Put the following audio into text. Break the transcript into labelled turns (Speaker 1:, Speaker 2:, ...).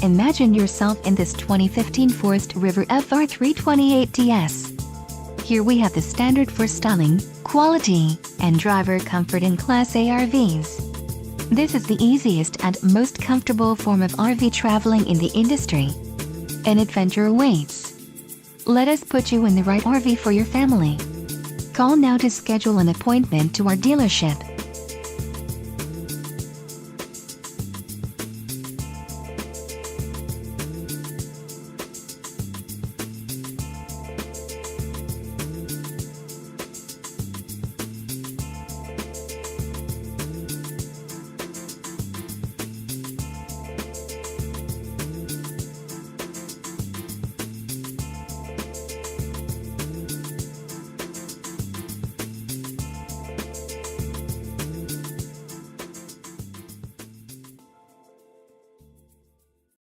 Speaker 1: Imagine yourself in this 2015 Forest River FR3 28DS. Here we have the standard for styling, quality, and driver comfort in Class A RVs. This is the easiest and most comfortable form of RV traveling in the industry. An adventure awaits. Let us put you in the right RV for your family. Call now to schedule an appointment to our dealership.